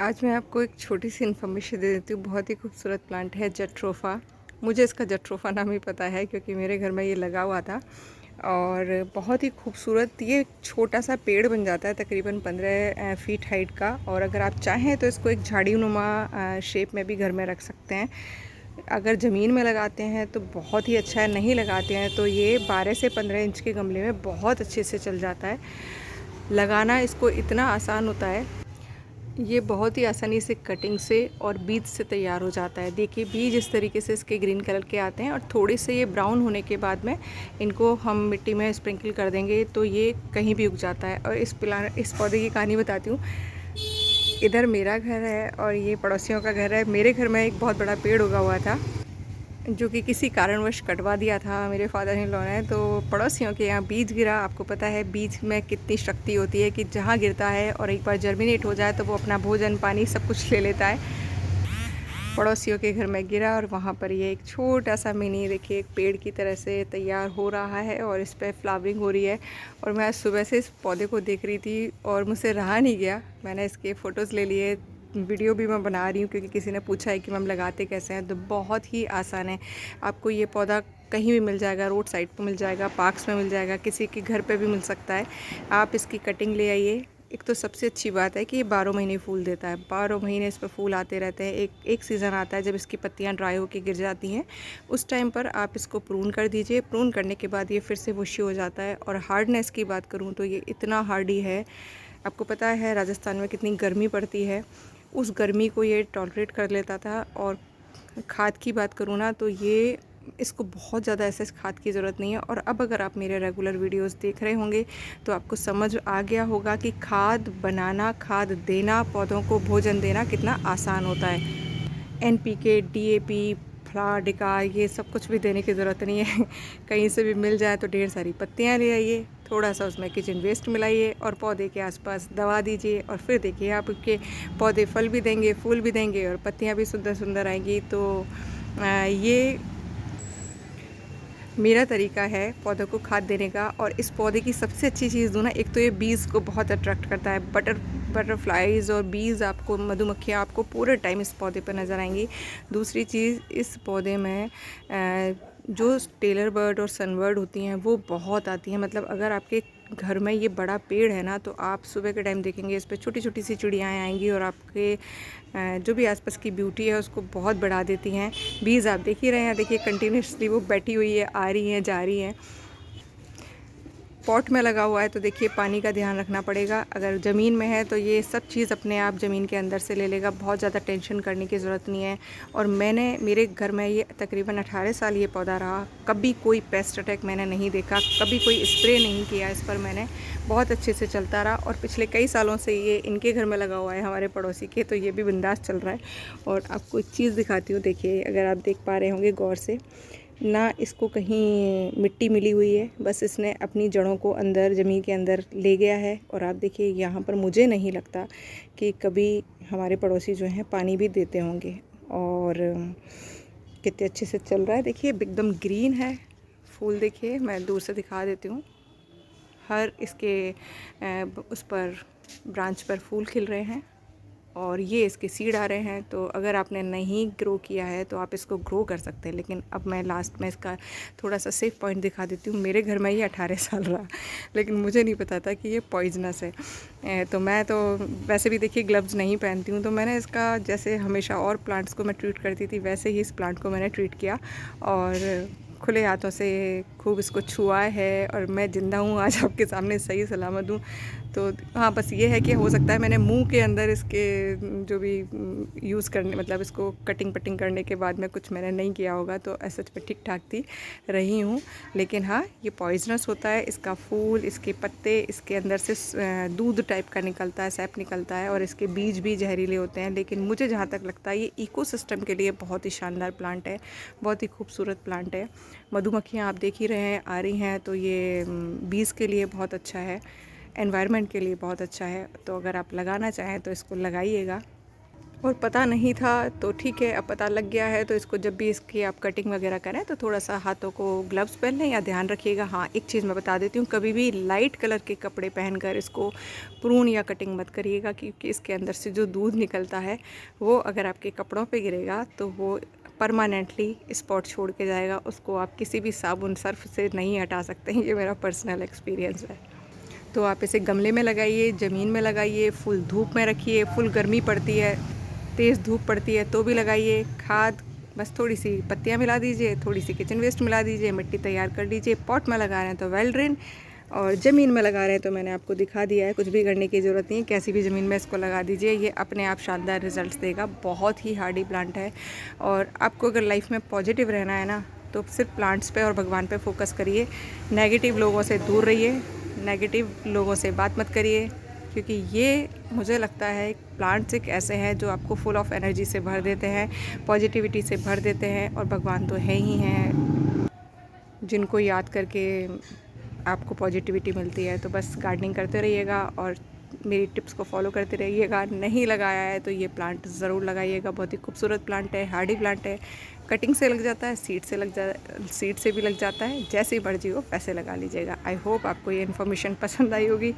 आज मैं आपको एक छोटी-सी इन्फॉर्मेशन दे देती हूँ। बहुत ही खूबसूरत प्लांट है जट्रोफा। मुझे इसका जट्रोफा नाम ही पता है क्योंकि मेरे घर में ये लगा हुआ था और बहुत ही खूबसूरत ये छोटा-सा पेड़ बन जाता है तकरीबन 15 फीट हाइट का। और अगर आप चाहें तो इसको एक झाड़ीनुमा शेप में भी घर में रख सकते हैं। अगर ज़मीन में लगाते हैं तो बहुत ही अच्छा है, नहीं लगाते हैं तो ये 12 से 15 इंच के गमले में बहुत अच्छे से चल जाता है। लगाना इसको इतना आसान होता है, ये बहुत ही आसानी से कटिंग से और बीज से तैयार हो जाता है। देखिए बीज इस तरीके से इसके ग्रीन कलर के आते हैं और थोड़े से ये ब्राउन होने के बाद में इनको हम मिट्टी में स्प्रिंकल कर देंगे तो ये कहीं भी उग जाता है। और इस पौधे की कहानी बताती हूँ। इधर मेरा घर है और ये पड़ोसियों का घर है। मेरे घर में एक बहुत बड़ा पेड़ उगा हुआ था जो कि किसी कारणवश कटवा दिया था मेरे फादर इन लॉ ने। तो पड़ोसियों के यहाँ बीज गिरा। आपको पता है बीज में कितनी शक्ति होती है कि जहाँ गिरता है और एक बार जर्मिनेट हो जाए तो वो अपना भोजन पानी सब कुछ ले लेता है। पड़ोसियों के घर में गिरा और वहाँ पर ये एक छोटा सा मिनी देखिए एक पेड़ की तरह से तैयार हो रहा है और इस पर फ्लावरिंग हो रही है। और मैं सुबह से इस पौधे को देख रही थी और मुझसे रहा नहीं गया। मैंने इसके फ़ोटोज़ ले लिए, वीडियो भी मैं बना रही हूँ क्योंकि किसी ने पूछा है कि मैम लगाते कैसे हैं। तो बहुत ही आसान है। आपको ये पौधा कहीं भी मिल जाएगा, रोड साइड पर मिल जाएगा, पार्क्स में मिल जाएगा, किसी के घर पे भी मिल सकता है। आप इसकी कटिंग ले आइए। एक तो सबसे अच्छी बात है कि ये 12 महीने फूल देता है। 12 महीने इस पर फूल आते रहते हैं। एक सीज़न आता है जब इसकी पत्तियां ड्राई होकर गिर जाती हैं। उस टाइम पर आप इसको प्रून कर दीजिए। प्रून करने के बाद ये फिर से बुशी हो जाता है। और हार्डनेस की बात करूँ तो ये इतना हार्डी है। आपको पता है राजस्थान में कितनी गर्मी पड़ती है, उस गर्मी को ये टॉलरेट कर लेता था। और खाद की बात करूँ ना तो ये इसको बहुत ज़्यादा ऐसे खाद की ज़रूरत नहीं है। और अब अगर आप मेरे रेगुलर वीडियोस देख रहे होंगे तो आपको समझ आ गया होगा कि खाद बनाना, खाद देना, पौधों को भोजन देना कितना आसान होता है। एनपीके, डीएपी, फ्ला डिका ये सब कुछ भी देने की ज़रूरत नहीं है। कहीं से भी मिल जाए तो ढेर सारी पत्तियाँ ले आइए, थोड़ा सा उसमें किचन वेस्ट मिलाइए और पौधे के आसपास दवा दीजिए। और फिर देखिए आपके पौधे फल भी देंगे, फूल भी देंगे और पत्तियाँ भी सुंदर सुंदर आएंगी। तो ये मेरा तरीका है पौधों को खाद देने का। और इस पौधे की सबसे अच्छी चीज़ दूँ ना, एक तो ये बीज को बहुत अट्रैक्ट करता है। बटरफ्लाइज और बीज आपको, मधुमक्खियाँ आपको पूरे टाइम इस पौधे पर नज़र आएंगी। दूसरी चीज़ इस पौधे में जो टेलर बर्ड और सनबर्ड होती हैं वो बहुत आती हैं। मतलब अगर आपके घर में ये बड़ा पेड़ है ना तो आप सुबह के टाइम देखेंगे इस पर छोटी छोटी सी चिड़ियाँ आएंगी और आपके जो भी आसपास की ब्यूटी है उसको बहुत बढ़ा देती हैं। बीज आप देख ही रहे हैं, देखिए कंटिन्यूसली वो बैठी हुई है, आ रही हैं, जा रही हैं। पॉट में लगा हुआ है तो देखिए पानी का ध्यान रखना पड़ेगा। अगर ज़मीन में है तो ये सब चीज़ अपने आप ज़मीन के अंदर से ले लेगा, बहुत ज़्यादा टेंशन करने की ज़रूरत नहीं है। और मेरे घर में ये तकरीबन 18 साल ये पौधा रहा, कभी कोई पेस्ट अटैक मैंने नहीं देखा, कभी कोई स्प्रे नहीं किया इस पर मैंने, बहुत अच्छे से चलता रहा। और पिछले कई सालों से ये इनके घर में लगा हुआ है हमारे पड़ोसी के, तो ये भी बिंदास चल रहा है। और आपको एक चीज़ दिखाती हूँ, देखिए अगर आप देख पा रहे होंगे गौर से, ना इसको कहीं मिट्टी मिली हुई है, बस इसने अपनी जड़ों को अंदर ज़मीन के अंदर ले गया है। और आप देखिए यहाँ पर मुझे नहीं लगता कि कभी हमारे पड़ोसी जो हैं पानी भी देते होंगे। और कितने अच्छे से चल रहा है, देखिए एकदम ग्रीन है। फूल देखिए, मैं दूर से दिखा देती हूँ। हर इसके उस पर ब्रांच पर फूल खिल रहे हैं और ये इसके सीड आ रहे हैं। तो अगर आपने नहीं ग्रो किया है तो आप इसको ग्रो कर सकते हैं। लेकिन अब मैं लास्ट में इसका थोड़ा सा सेफ पॉइंट दिखा देती हूँ। मेरे घर में ये 18 साल रहा, लेकिन मुझे नहीं पता था कि ये पॉइजनस है। तो मैं तो वैसे भी देखिए ग्लव्स नहीं पहनती हूँ, तो मैंने इसका जैसे हमेशा और प्लांट्स को मैं ट्रीट करती थी वैसे ही इस प्लांट को मैंने ट्रीट किया और खुले हाथों से खूब इसको छुआ है। और मैं ज़िंदा हूँ आज आपके सामने, सही सलामत हूँ। तो हाँ, बस ये है कि हो सकता है मैंने मुंह के अंदर इसके जो भी यूज़ करने, मतलब इसको कटिंग पटिंग करने के बाद में कुछ मैंने नहीं किया होगा, तो ऐसा पे ठीक ठाक थी रही हूँ। लेकिन हाँ, ये पॉइजनस होता है। इसका फूल, इसके पत्ते, इसके अंदर से दूध टाइप का निकलता है, सैप निकलता है और इसके बीज भी जहरीले होते हैं। लेकिन मुझे जहाँ तक लगता है ये इकोसिस्टम के लिए बहुत ही शानदार प्लांट है, बहुत ही खूबसूरत प्लांट है। मधुमक्खियाँ आप देख ही रहे हैं आ रही हैं, तो ये बीज के लिए बहुत अच्छा है, एनवायरनमेंट के लिए बहुत अच्छा है। तो अगर आप लगाना चाहें तो इसको लगाइएगा। और पता नहीं था तो ठीक है, अब पता लग गया है तो इसको जब भी इसकी आप कटिंग वगैरह करें तो थोड़ा सा हाथों को ग्लव्स पहन लें या ध्यान रखिएगा। हाँ, एक चीज़ मैं बता देती हूँ, कभी भी लाइट कलर के कपड़े पहनकर इसको प्रून या कटिंग मत करिएगा, क्योंकि इसके अंदर से जो दूध निकलता है वो अगर आपके कपड़ों पे गिरेगा तो वो परमानेंटली स्पॉट छोड़ के जाएगा। उसको आप किसी भी साबुन सर्फ से नहीं हटा सकते हैं, ये मेरा पर्सनल एक्सपीरियंस है। तो आप इसे गमले में लगाइए, ज़मीन में लगाइए, फुल धूप में रखिए। फुल गर्मी पड़ती है, तेज़ धूप पड़ती है तो भी लगाइए। खाद बस थोड़ी सी पत्तियाँ मिला दीजिए, थोड़ी सी किचन वेस्ट मिला दीजिए, मिट्टी तैयार कर लीजिए। पॉट में लगा रहे हैं तो वेल ड्रेन, और ज़मीन में लगा रहे हैं तो मैंने आपको दिखा दिया है, कुछ भी करने की ज़रूरत नहीं है, कैसी भी ज़मीन में इसको लगा दीजिए, ये अपने आप शानदार रिजल्ट्स देगा। बहुत ही हार्डी प्लांट है। और आपको अगर लाइफ में पॉजिटिव रहना है ना, तो सिर्फ प्लांट्स पे और भगवान पे फोकस करिए। नेगेटिव लोगों से दूर रहिए, नेगेटिव लोगों से बात मत करिए, क्योंकि ये मुझे लगता है प्लांट्स एक ऐसे हैं जो आपको फुल ऑफ एनर्जी से भर देते हैं, पॉजिटिविटी से भर देते हैं। और भगवान तो है ही हैं जिनको याद करके आपको पॉजिटिविटी मिलती है। तो बस गार्डनिंग करते रहिएगा और मेरी टिप्स को फॉलो करते रहिएगा। नहीं लगाया है तो ये प्लांट ज़रूर लगाइएगा, बहुत ही खूबसूरत प्लांट है, हार्डी प्लांट है। कटिंग से लग जाता है, सीड से भी लग जाता है, जैसी मर्जी हो वैसे लगा लीजिएगा। आई होप आपको ये इन्फॉर्मेशन पसंद आई होगी।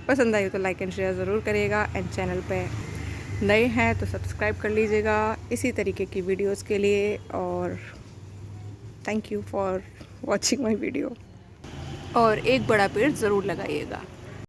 पसंद आई हो तो लाइक एंड शेयर ज़रूर करिएगा, एंड चैनल पे नए हैं तो सब्सक्राइब कर लीजिएगा इसी तरीके की वीडियोज़ के लिए। और thank you for watching my video. और एक बड़ा पेड़ ज़रूर लगाइएगा।